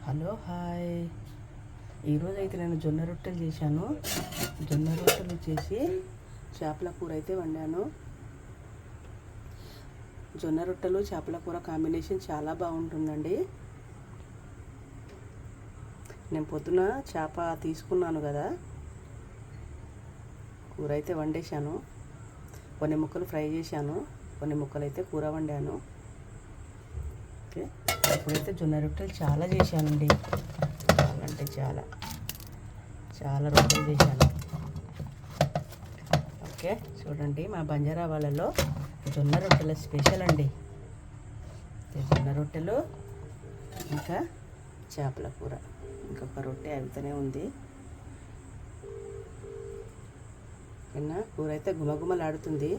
Hello hi. ఈరోజు అయితే నేను జొన్న రొట్టెలు చేశాను. జొన్న రొట్టెలు చేసి చేపల కూర అయితే వండాను. జొన్న రొట్టెలు చేపల కూర కాంబినేషన్ చాలా బాగుంటుందండి. నేను పొద్దున చేప తీసుకున్నాను కదా, కూర అయితే వండేశాను. కొన్ని ముక్కలు ఫ్రై చేశాను, కొన్ని ముక్కలు అయితే కూర వండాను. ఓకే, ఇప్పుడైతే జొన్న రొట్టెలు చాలా చేశానండి. అంటే చాలా రొట్టెలు చేశాను. ఓకే, చూడండి మా బంజారా వాళ్ళలో జొన్న రొట్టెల స్పెషల్ అండి. జొన్న రొట్టెలు ఇంకా చేపల కూర. ఇంకొక రొట్టె అవుతూనే ఉంది. కూర అయితే గుమగుమలాడుతుంది.